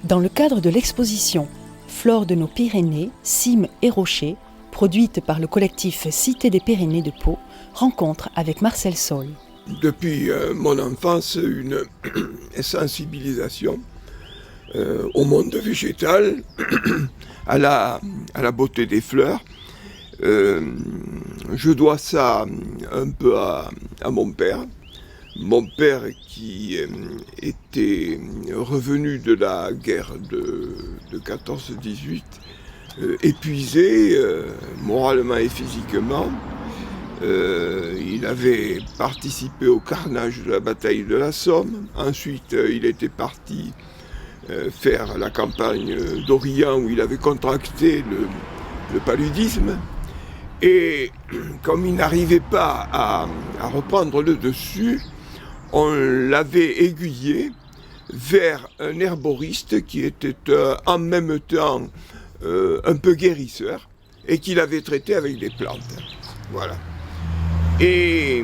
Dans le cadre de l'exposition Flore de nos Pyrénées, cimes et rochers, produite par le collectif Cité des Pyrénées de Pau, rencontre avec Marcel Saul. Depuis mon enfance, une sensibilisation au monde végétal, à la beauté des fleurs. Je dois ça un peu à mon père. Mon père qui était revenu de la guerre de 14-18, épuisé moralement et physiquement. Il avait participé au carnage de la bataille de la Somme. Ensuite, il était parti faire la campagne d'Orient où il avait contracté le paludisme. Et comme il n'arrivait pas à reprendre le dessus, on l'avait aiguillé vers un herboriste qui était en même temps un peu guérisseur et qu'il avait traité avec des plantes. Voilà. Et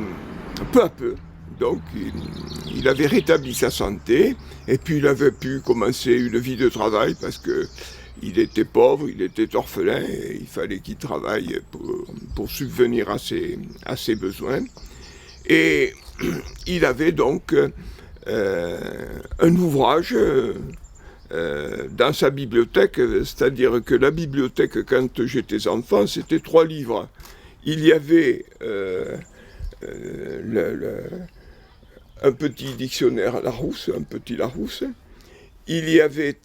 peu à peu, donc, il avait rétabli sa santé et puis il avait pu commencer une vie de travail parce qu'il était pauvre, il était orphelin et il fallait qu'il travaille pour subvenir à ses besoins. Et il avait donc un ouvrage dans sa bibliothèque, c'est-à-dire que la bibliothèque, quand j'étais enfant, c'était 3 livres. Il y avait un petit dictionnaire Larousse, un petit Larousse. Il y avait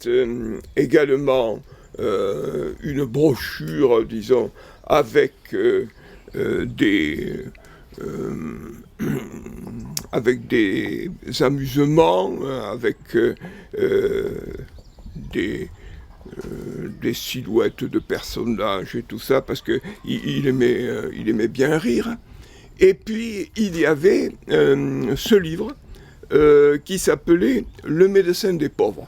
également une brochure, disons, avec des amusements, avec des silhouettes de personnages et tout ça, parce qu'il aimait bien rire. Et puis, il y avait ce livre qui s'appelait « Le médecin des pauvres ».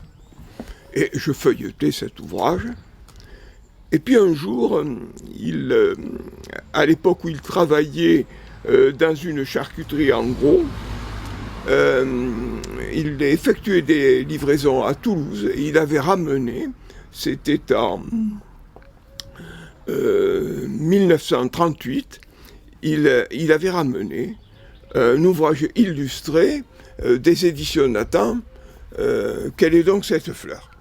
Et je feuilletais cet ouvrage. Et puis un jour, à l'époque où il travaillait dans une charcuterie en gros, il effectuait des livraisons à Toulouse et il avait ramené, c'était en 1938, il avait ramené un ouvrage illustré des éditions Nathan, quelle est donc cette fleur ?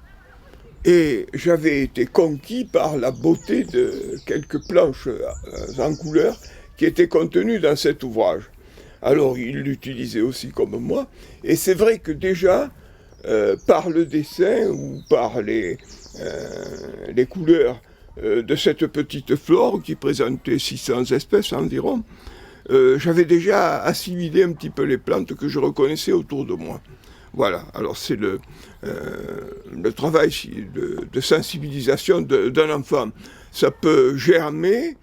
Et j'avais été conquis par la beauté de quelques planches en couleur qui étaient contenues dans cet ouvrage. Alors il l'utilisait aussi comme moi, et c'est vrai que déjà, par le dessin ou par les couleurs de cette petite flore qui présentait 600 espèces environ, j'avais déjà assimilé un petit peu les plantes que je reconnaissais autour de moi. Voilà, alors c'est le travail de sensibilisation d'un enfant. Ça peut germer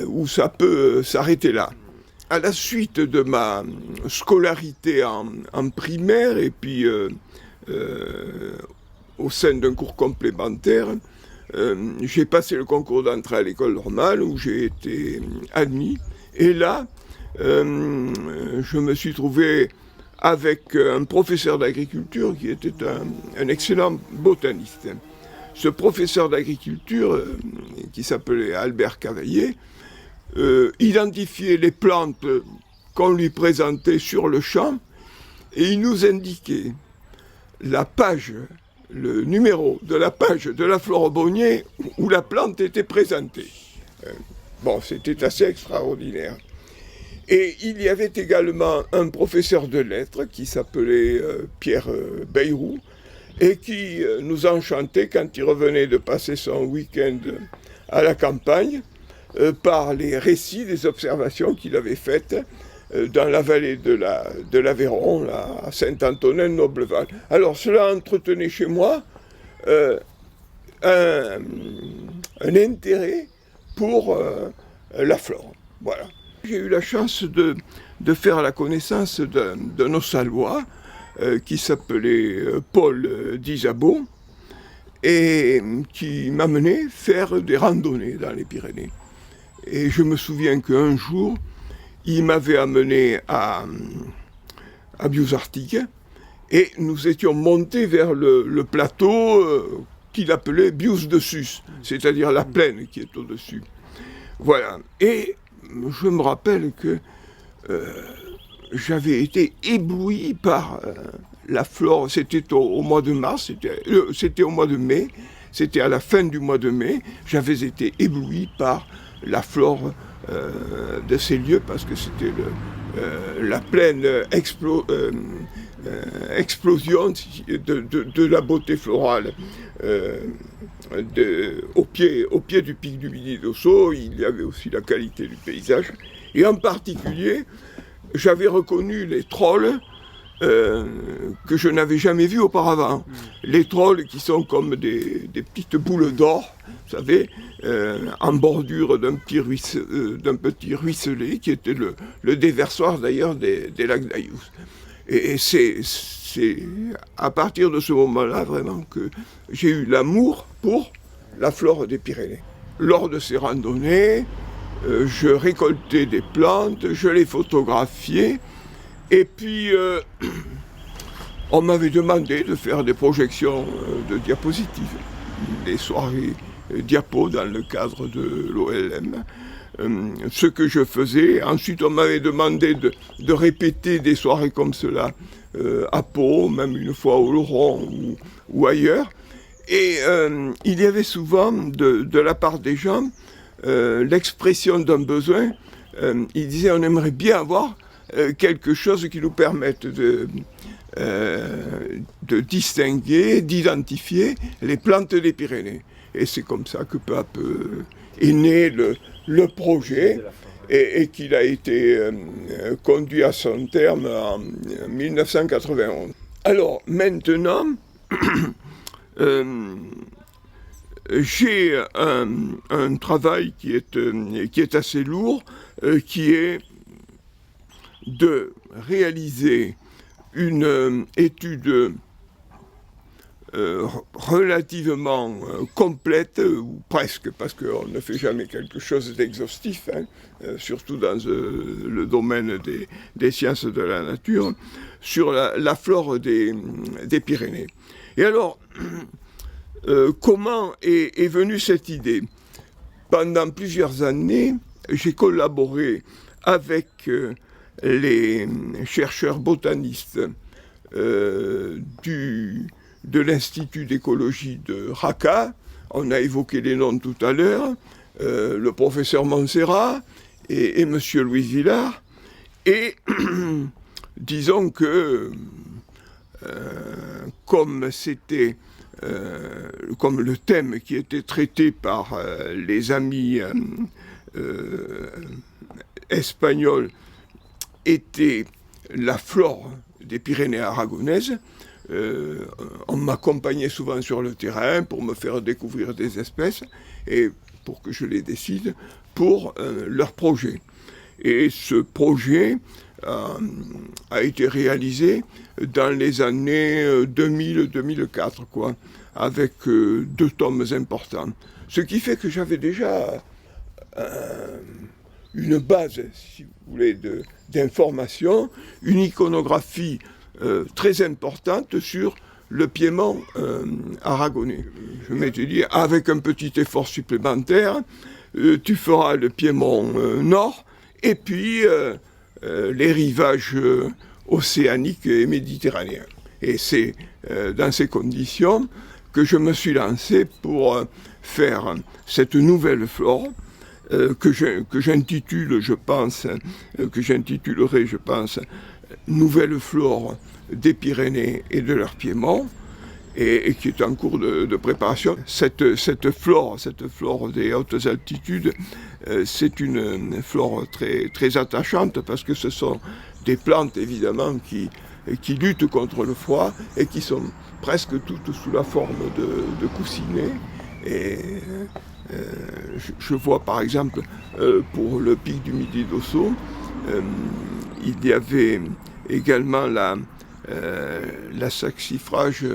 ou ça peut s'arrêter là. À la suite de ma scolarité en primaire et puis au sein d'un cours complémentaire, j'ai passé le concours d'entrée à l'école normale où j'ai été admis. Et là, je me suis trouvé avec un professeur d'agriculture qui était un excellent botaniste. Ce professeur d'agriculture, qui s'appelait Albert Cavaillé, identifiait les plantes qu'on lui présentait sur le champ et il nous indiquait le numéro de la page de la flore Bonnier où la plante était présentée. Bon, c'était assez extraordinaire. Et il y avait également un professeur de lettres qui s'appelait Pierre Bayrou et qui nous enchantait quand il revenait de passer son week-end à la campagne par les récits des observations qu'il avait faites dans la vallée de l'Aveyron, à Saint-Antonin-Nobleval. Alors cela entretenait chez moi un intérêt pour la flore. Voilà. J'ai eu la chance de faire la connaissance d'un Ossalois qui s'appelait Paul d'Isabeau et qui m'amenait faire des randonnées dans les Pyrénées. Et je me souviens qu'un jour, il m'avait amené à Biosartic Et nous étions montés vers le plateau qu'il appelait Bius de Sus, c'est-à-dire la plaine qui est au-dessus. Voilà. Et je me rappelle que j'avais été ébloui par la flore. C'était au mois de mars, c'était au mois de mai, c'était à la fin du mois de mai. J'avais été ébloui par la flore de ces lieux parce que c'était la pleine explosion de la beauté florale. Au pied du pic du Midi d'Ossau, il y avait aussi la qualité du paysage. Et en particulier, j'avais reconnu les trolls que je n'avais jamais vus auparavant. Les trolls qui sont comme des petites boules d'or, vous savez, en bordure d'un petit ruisselet qui était le déversoir d'ailleurs des lacs d'Ayous. Et c'est à partir de ce moment-là vraiment que j'ai eu l'amour pour la flore des Pyrénées. Lors de ces randonnées, je récoltais des plantes, je les photographiais, et puis on m'avait demandé de faire des projections de diapositives, des soirées diapos dans le cadre de l'OLM. Ce que je faisais. Ensuite, on m'avait demandé de répéter des soirées comme cela à Pau, même une fois au Laurent ou ailleurs. Et il y avait souvent, de la part des gens, l'expression d'un besoin. Ils disaient on aimerait bien avoir quelque chose qui nous permette de distinguer, d'identifier les plantes des Pyrénées. Et c'est comme ça que peu à peu est né le projet et qu'il a été conduit à son terme en 1991. Alors maintenant, j'ai un travail qui est assez lourd, qui est de réaliser une étude relativement complète, ou presque, parce qu'on ne fait jamais quelque chose d'exhaustif, surtout dans le domaine des sciences de la nature, sur la flore des Pyrénées. Et alors, comment est venue cette idée ? Pendant plusieurs années, j'ai collaboré avec les chercheurs botanistes de l'Institut d'écologie de Racat. On a évoqué les noms tout à l'heure, le professeur Montserrat et M. Louis Villard. Et disons que, comme le thème qui était traité par les amis espagnols était la flore des Pyrénées aragonaises, on m'accompagnait souvent sur le terrain pour me faire découvrir des espèces et pour que je les décide pour leur projet. Et ce projet a été réalisé dans les années 2000-2004, avec 2 tomes importants. Ce qui fait que j'avais déjà une base, si vous voulez, d'informations, une iconographie très importante sur le Piémont aragonais. Je m'étais dit, avec un petit effort supplémentaire, tu feras le Piémont nord, et puis les rivages océaniques et méditerranéens. Et c'est dans ces conditions que je me suis lancé pour faire cette nouvelle flore, que j'intitulerai, je pense, Nouvelle flore des Pyrénées et de leur Piémont, et qui est en cours de préparation. Cette flore des hautes altitudes, c'est une flore très, très attachante, parce que ce sont des plantes, évidemment, qui luttent contre le froid et qui sont presque toutes sous la forme de coussinets. Et je vois par exemple pour le pic du Midi d'Ossau, il y avait également la saxifrage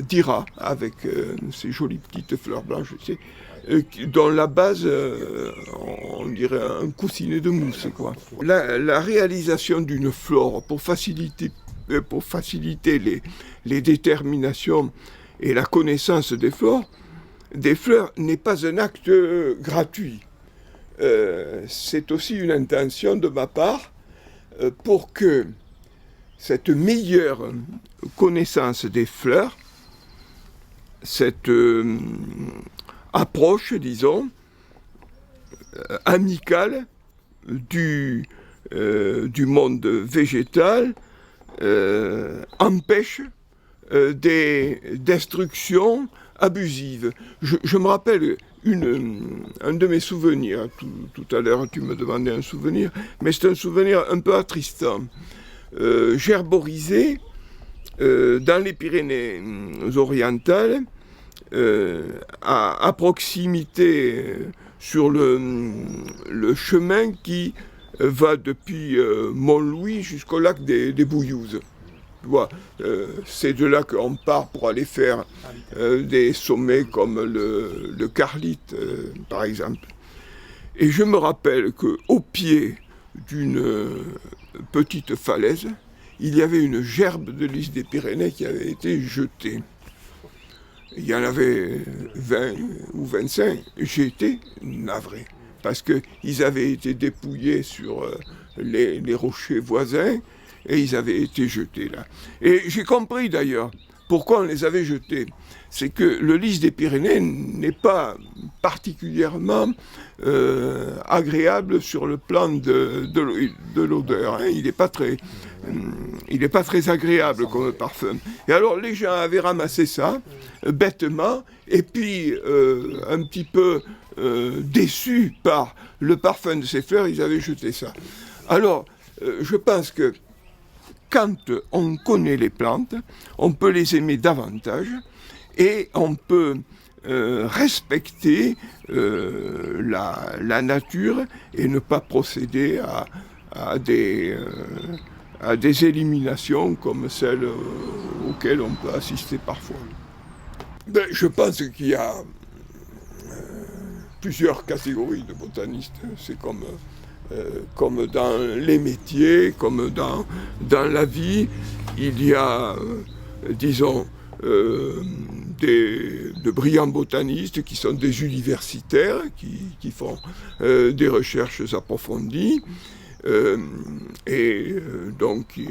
d'Ira avec ces jolies petites fleurs blanches, dont la base, on dirait un coussinet de mousse, La réalisation d'une flore pour faciliter pour faciliter les déterminations et la connaissance des fleurs n'est pas un acte gratuit. C'est aussi une intention de ma part pour que cette meilleure connaissance des fleurs, cette approche, disons, amicale du monde végétal empêche des destructions abusives. Je me rappelle un de mes souvenirs, tout à l'heure tu me demandais un souvenir, mais c'est un souvenir un peu attristant. J'herborisais dans les Pyrénées orientales, à proximité sur le chemin qui va depuis Montlouis jusqu'au lac des Bouillouzes. C'est de là qu'on part pour aller faire des sommets comme le Carlite, par exemple. Et je me rappelle qu'au pied d'une petite falaise, il y avait une gerbe de lys des Pyrénées qui avait été jetée. Il y en avait 20 ou 25. J'ai été navré, parce qu'ils avaient été dépouillés sur les rochers voisins, et ils avaient été jetés là. Et j'ai compris d'ailleurs pourquoi on les avait jetés. C'est que le lys des Pyrénées n'est pas particulièrement agréable sur le plan de l'odeur. Hein. Il n'est pas très agréable comme parfum. Et alors les gens avaient ramassé ça bêtement, et puis un petit peu déçus par le parfum de ces fleurs, ils avaient jeté ça. Alors, je pense que quand on connaît les plantes, on peut les aimer davantage et on peut respecter la nature et ne pas procéder à des éliminations comme celles auxquelles on peut assister parfois. Je pense qu'il y a plusieurs catégories de botanistes. C'est comme dans les métiers, comme dans la vie, il y a, disons, de brillants botanistes qui sont des universitaires, qui font des recherches approfondies, donc qui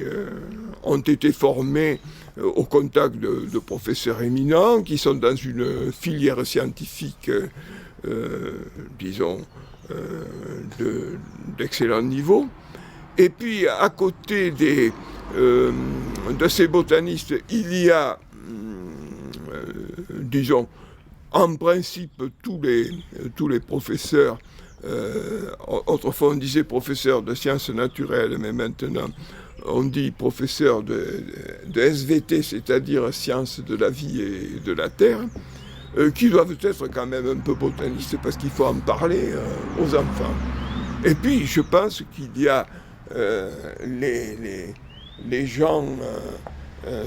ont été formés au contact de professeurs éminents, qui sont dans une filière scientifique, disons, d'excellent niveau. Et puis à côté de ces botanistes, il y a, disons, en principe tous les professeurs, autrefois on disait professeurs de sciences naturelles, mais maintenant on dit professeurs de SVT, c'est-à-dire sciences de la vie et de la terre, qui doivent être quand même un peu botanistes parce qu'il faut en parler aux enfants. Et puis je pense qu'il y a les gens,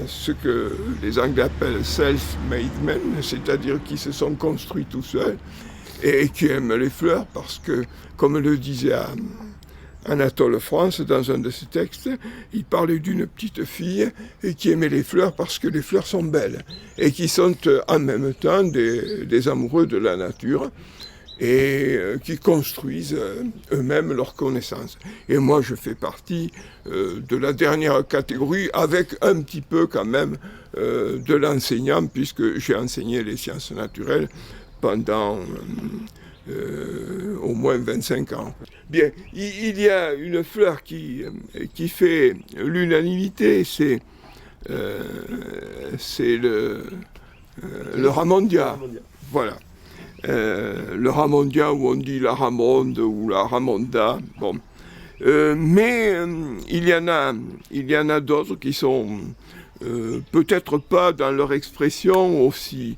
ce que les Anglais appellent self-made men, c'est-à-dire qui se sont construits tout seuls et qui aiment les fleurs parce que, comme le disait Anatole France dans un de ses textes, il parlait d'une petite fille qui aimait les fleurs parce que les fleurs sont belles et qui sont en même temps des amoureux de la nature et qui construisent eux-mêmes leurs connaissances. Et moi, je fais partie de la dernière catégorie, avec un petit peu quand même de l'enseignant, puisque j'ai enseigné les sciences naturelles pendant au moins 25 ans. Bien, il y a une fleur qui fait l'unanimité, c'est le ramondia. Voilà. Le ramondia, où on dit la ramonde ou la ramonda. Bon. Mais il y en a d'autres qui sont peut-être pas dans leur expression aussi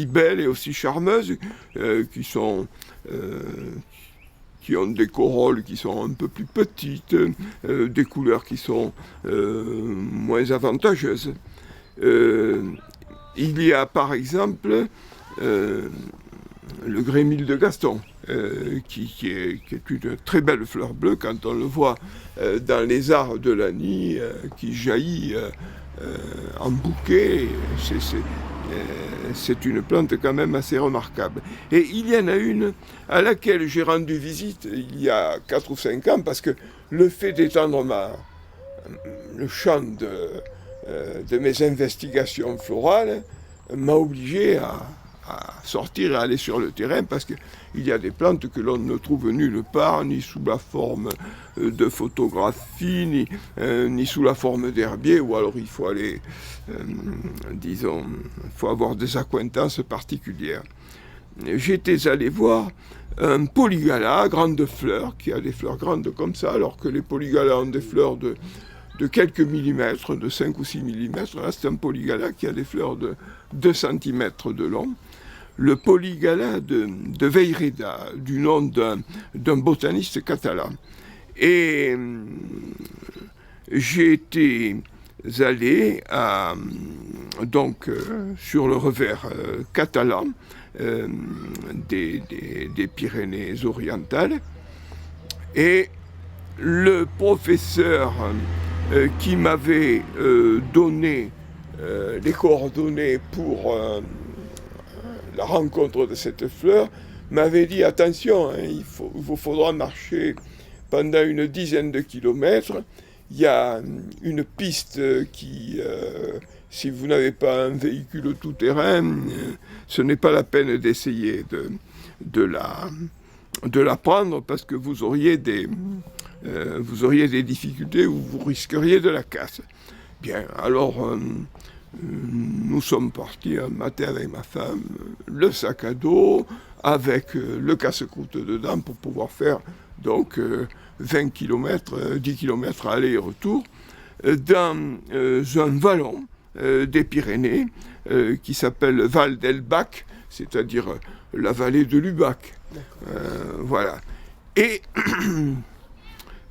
belles et aussi charmeuses, qui ont des corolles qui sont un peu plus petites, des couleurs qui sont moins avantageuses. Il y a par exemple le grémil de Gaston, qui est une très belle fleur bleue quand on le voit dans les arts de l'Agny, qui jaillit en bouquet. C'est une plante quand même assez remarquable. Et il y en a une à laquelle j'ai rendu visite il y a 4 ou 5 ans, parce que le fait d'étendre le champ de mes investigations florales m'a obligé à sortir et à aller sur le terrain, parce qu'il y a des plantes que l'on ne trouve nulle part, ni sous la forme de photographie, ni sous la forme d'herbier, ou alors il faut aller, disons, il faut avoir des accointances particulières. J'étais allé voir un polygala à grandes fleurs, qui a des fleurs grandes comme ça, alors que les polygalas ont des fleurs de quelques millimètres, de 5 ou 6 millimètres. Là, c'est un polygala qui a des fleurs de 2 cm de long. Le polygala de Veyreda, du nom d'un botaniste catalan. Et j'ai été allé sur le revers catalan des Pyrénées orientales. Et le professeur qui m'avait donné les coordonnées pour la rencontre de cette fleur m'avait dit attention, hein, il vous faudra marcher pendant une dizaine de kilomètres. Il y a une piste qui, si vous n'avez pas un véhicule tout-terrain, ce n'est pas la peine d'essayer de la prendre, parce que vous auriez des difficultés ou vous risqueriez de la casse. Bien, alors nous sommes partis un matin avec ma femme, le sac à dos, avec le casse-croûte dedans pour pouvoir faire donc 20 km, 10 km aller-retour dans un vallon des Pyrénées qui s'appelle Val d'Elbac, c'est-à-dire la vallée de Lubac. Voilà. Et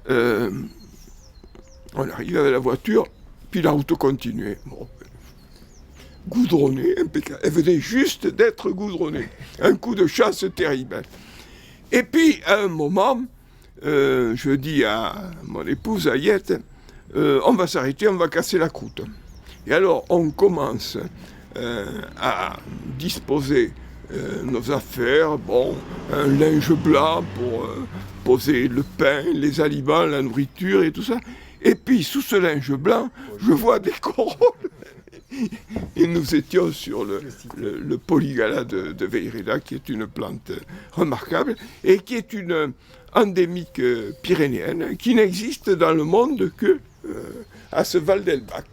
on arrive avec la voiture, puis la route continuait. Bon, goudronnée, impeccable. Elle venait juste d'être goudronnée. Un coup de chasse terrible. Et puis, à un moment, je dis à mon épouse, Ayette, on va s'arrêter, on va casser la croûte. Et alors, on commence à disposer nos affaires, bon, un linge blanc pour poser le pain, les aliments, la nourriture et tout ça. Et puis, sous ce linge blanc, je vois des corolles. Et nous étions sur le polygala de Veyreda, qui est une plante remarquable et qui est une endémique pyrénéenne qui n'existe dans le monde que à ce Val d'Elbac.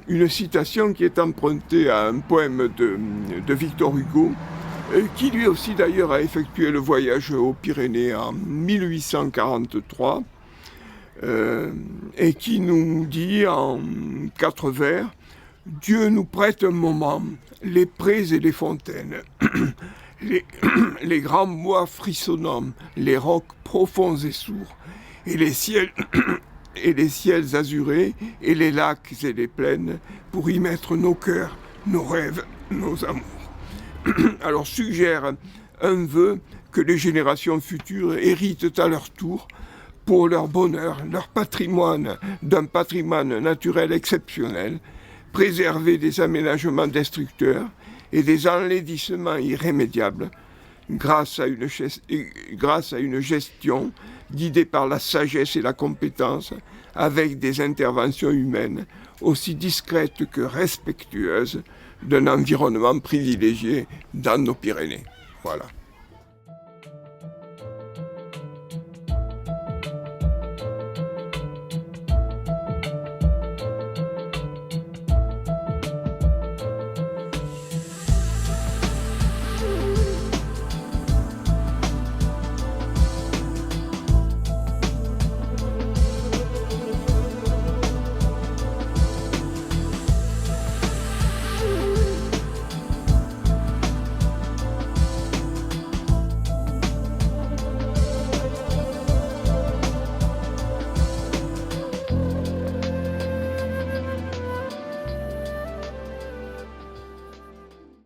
Une citation qui est empruntée à un poème de Victor Hugo, qui lui aussi d'ailleurs a effectué le voyage aux Pyrénées en 1843, et qui nous dit en 4 vers: Dieu nous prête un moment les prés et les fontaines, les grands bois frissonnants, les rocs profonds et sourds, et les ciels azurés, et les lacs et les plaines, pour y mettre nos cœurs, nos rêves, nos amours. Alors suggère un vœu que les générations futures héritent à leur tour, pour leur bonheur, leur patrimoine, d'un patrimoine naturel exceptionnel, préserver des aménagements destructeurs et des enlaidissements irrémédiables, grâce à une gestion guidée par la sagesse et la compétence, avec des interventions humaines aussi discrètes que respectueuses d'un environnement privilégié dans nos Pyrénées. Voilà.